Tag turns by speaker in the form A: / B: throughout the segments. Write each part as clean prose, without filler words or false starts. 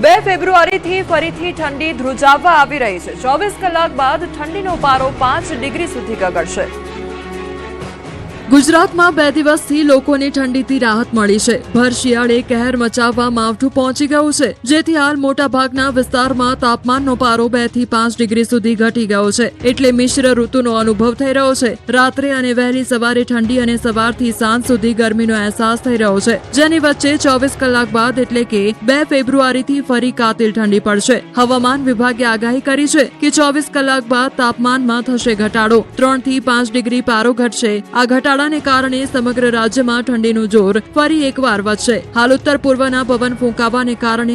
A: 2 ફેબ્રુઆરીથી ફરીથી ઠંડી ધ્રુજાવવા આવી રહી છે। 24 કલાક બાદ ઠંડીનો પારો 5 ડિગ્રી સુધી ગગડશે।
B: ગુજરાતમાં 2 દિવસથી લોકોને ઠંડીથી રાહત મળી છે। ભર શિયાળે કહેર મચાવવા માવઠું પહોંચી ગયું છે, જેથી હાલ મોટાભાગના વિસ્તારમાં તાપમાનનો પારો 2 થી 5 ડિગ્રી સુધી ઘટી ગયો છે, એટલે મિશ્ર ઋતુનો અનુભવ થઈ રહ્યો છે। રાત્રે અને વહેલી સવારે ઠંડી અને સવારથી સાંજ સુધી ગરમીનો અહેસાસ થઈ રહ્યો છે, જેની વચ્ચે 24 કલાક બાદ એટલે કે 2 ફેબ્રુઆરીથી ફરી કાતિલ ઠંડી પડશે। હવામાન વિભાગે આગાહી કરી છે કે 24 કલાક બાદ તાપમાનમાં થશે ઘટાડો, 3 થી 5 ડિગ્રી પારો ઘટશે। આ ઘટાડાને કારણે સમગ્ર રાજ્યમાં ઠંડીનું જોર ફરી એકવાર વધશે। હાલ ઉત્તર પૂર્વના પવન ફૂંકાવાને કારણે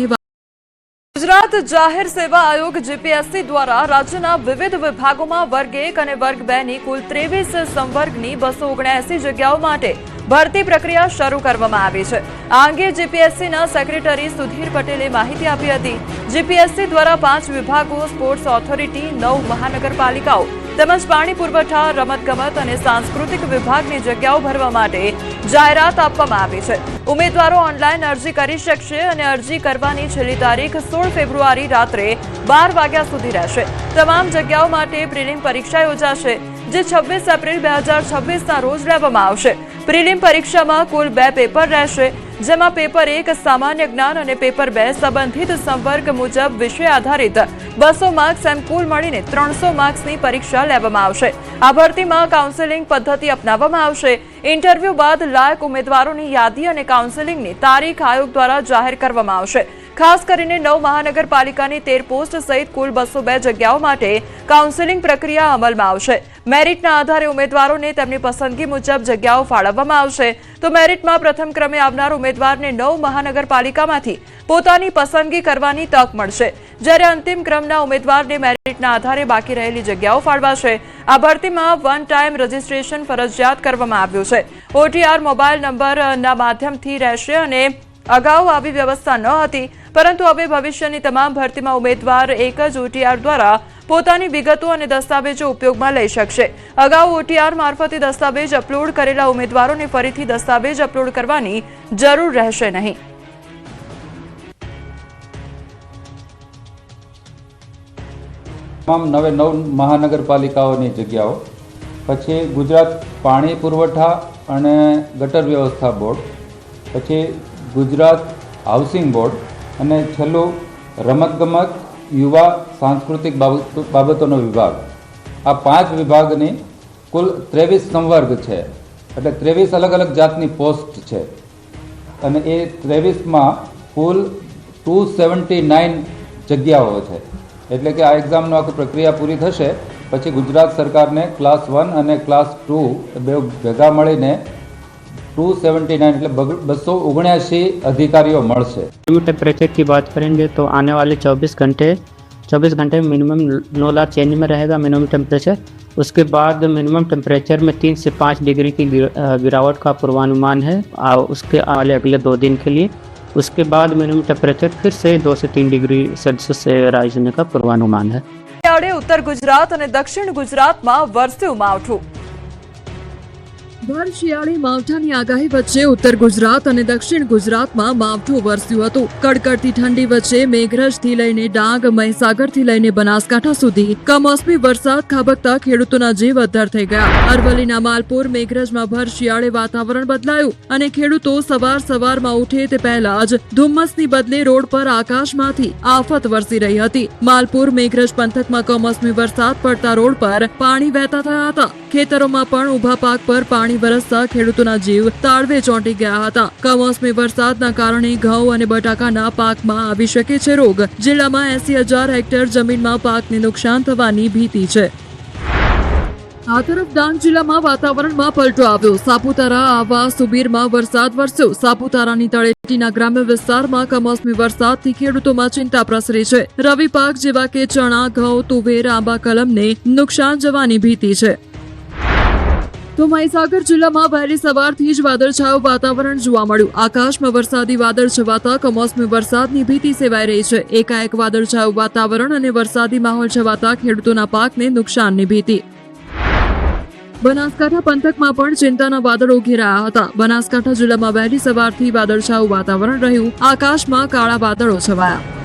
A: ગુજરાત જાહેર સેવા આયોગ જીપીએસસી દ્વારા રાજ્યના વિવિધ વિભાગોમાં વર્ગ 1 અને વર્ગ 2 ની કુલ 23 સંવર્ગની 279 જગ્યાઓ માટે ભરતી પ્રક્રિયા શરૂ કરવામાં આવી છે। આ અંગે જીપીએસસીના સેક્રેટરી સુધીર પટેલે માહિતી આપી હતી। જીપીએસસી દ્વારા 5 વિભાગો, સ્પોર્ટ્સ ઓથોરિટી, 9 મહાનગરપાલિકાઓ તેમજ પાણી પુરવઠા, રમતગમત અને સાંસ્કૃતિક વિભાગની જગ્યાઓ ભરવા માટે જાહેરાત આપવામાં આવી છે। ઉમેદવારો ઓનલાઈન અરજી કરી શકશે અને અરજી કરવાની છેલ્લી તારીખ 16 ફેબ્રુઆરી રાત્રે 12 વાગ્યા સુધી રહેશે। તમામ જગ્યાઓ માટે પ્રિલિમ પરીક્ષા યોજાશે, જે 26 એપ્રિલ 2026ના રોજ લેવામાં આવશે। પ્રિલિમ પરીક્ષામાં કુલ 2 પેપર રહેશે, જેમાં પેપર 1 સામાન્ય જ્ઞાન અને પેપર 2 સંબંધિત સંવર્ગ મુજબ વિષય આધારિત 200 માર્ક્સ એમ કુલ મળીને 300 માર્ક્સની પરીક્ષા લેવામાં આવશે। આ ભરતીમાં કાઉન્સેલિંગ પદ્ધતિ અપનાવવામાં આવશે। ઇન્ટરવ્યુ બાદ લાયક ઉમેદવારોની યાદી અને કાઉન્સેલિંગની તારીખ આયોગ દ્વારા જાહેર કરવામાં આવશે। ખાસ કરીને 9 મહાનગરપાલિકાની 13 પોસ્ટ સહિત કુલ 202 જગ્યાઓ માટે કાઉન્સેલિંગ પ્રક્રિયા અમલમાં આવશે। મેરિટના આધારે ઉમેદવારોને તેમની પસંદગી મુજબ જગ્યાઓ ફાળવવામાં આવશે। તો મેરિટમાં પ્રથમ ક્રમે આવનાર ઉમેદવારને 9 મહાનગરપાલિકામાંથી પોતાની પસંદગી કરવાની તક મળશે, જ્યારે અંતિમ ક્રમના ઉમેદવારને મેરિટના આધારે બાકી રહેલી જગ્યાઓ ફાળવાશે। આ ભરતીમાં વન ટાઈમ રજીસ્ટ્રેશન ફરજિયાત કરવામાં આવ્યું છે। ઓટીઆર મોબાઈલ નંબરના માધ્યમથી રહેશે અને અગાઉ આવી વ્યવસ્થા ન હતી, પરંતુ હવે ભવિષ્યની તમામ ભરતીમાં ઉમેદવાર એક જ ઓટીઆર દ્વારા પોતાની વિગતો અને દસ્તાવેજો ઉપયોગમાં લઈ શકશે। અગાઉ ઓટીઆર મારફતે દસ્તાવેજ અપલોડ કરેલા ઉમેદવારોને ફરીથી દસ્તાવેજ અપલોડ કરવાની જરૂર રહેશે નહીં।
C: તમામ 9 મહાનગરપાલિકાઓની જગ્યાઓ, પછી ગુજરાત પાણી પુરવઠા અને ગટર વ્યવસ્થા બોર્ડ, પછી ગુજરાત હાઉસિંગ બોર્ડ અને છેલ્લું રમતગમત, યુવા સાંસ્કૃતિક બાબતોનો વિભાગ। આ 5 વિભાગની કુલ 23 સંવર્ગ છે, એટલે 23 અલગ અલગ જાતની પોસ્ટ છે અને એ 23માં કુલ 279 જગ્યાઓ છે। એટલે કે આ એક્ઝામનો આખી પ્રક્રિયા પૂરી થશે પછી ગુજરાત સરકારને ક્લાસ 1 અને ક્લાસ 2 બે ભેગા મળીને 279 એટલે 279 अधिकारियों મળશે।
D: टेम्परेचर की बात करेंगे तो आने वाले 24 घंटे मिनिमम 9 लाख चेंज में रहेगा मिनिमम टेम्परेचर। उसके बाद मिनिमम टेम्परेचर में 3 से 5 डिग्री की गिरावट का पूर्वानुमान है उसके अगले 2 दिन के लिए। उसके बाद मिनिमम टेम्परेचर फिर से 2 से 3 डिग्री सेल्सियस से राइज होने का पूर्वानुमान है।
A: उत्तर गुजरात और दक्षिण गुजरात में वरस्યું માવઠું।
B: ભર શિયાળે માવઠાની આગાહી વચ્ચે ઉત્તર ગુજરાત અને દક્ષિણ ગુજરાતમાં માવઠું વરસ્યું હતું। કડકડતી ઠંડી વચ્ચે મેઘરજથી લઈને ડાંગ, મહીસાગરથી લઈને બનાસકાંઠા સુધી કમોસમી વરસાદ ખાબકતા ખેડૂતોના જીવ અદ્ધર થઈ ગયા। અરવલ્લીના માલપુર, મેઘરજમાં ભર શિયાળે વાતાવરણ બદલાયું અને ખેડૂતો સવારમાં ઉઠે તે પહેલા જ ધુમ્મસની બદલે રોડ પર આકાશમાંથી આફત વરસી રહી હતી। માલપુર, મેઘરજ પંથકમાં કમોસમી વરસાદ પડતા રોડ પર પાણી વહેતા થયા હતા। ખેતરોમાં પણ ઊભા પાક પર પાણી વરસતા ખેડૂતોના જીવ તાળવે ચોંટી ગયા હતા। કમોસમી વરસાદના કારણે ઘઉં અને બટાકાના પાકમાં આવી શકે છે રોગ। જિલ્લામાં 80,000 હેક્ટર જમીનમાં પાકને નુકસાન થવાની ભીતિ છે। આ તરફ ડાંગ જિલ્લામાં વાતાવરણમાં પલટો આવ્યો। સાપુતારા, આહવા, સુબીરમાં વરસાદ વરસ્યો। સાપુતારાની તળેટીના ગ્રામ્ય વિસ્તારમાં કમોસમી વરસાદથી ખેડૂતોમાં ચિંતા પ્રસરી છે। રવિ પાક જેવા કે ચણા, ઘઉં, તુવેર, આંબા કલમને નુકસાન જવાની ભીતિ છે। તો મહીસાગર જિલ્લામાં વહેલી સવારથી જ વાદળછાયું વાતાવરણ જોવા મળ્યું। આકાશમાં વરસાદી વાદળ છવાતા કમોસમી વરસાદની ભીતિ સેવાઈ રહી છે। એકાએક વાદળછાયું વાતાવરણ અને વરસાદી માહોલ છવાતા ખેડૂતોના પાકને નુકસાનની ભીતિ। બનાસકાંઠા પંથકમાં પણ ચિંતાના વાદળો ઘેરાયા હતા। બનાસકાંઠા જિલ્લામાં વહેલી સવારથી વાદળછાયું વાતાવરણ રહ્યું। આકાશમાં કાળા વાદળો છવાયા।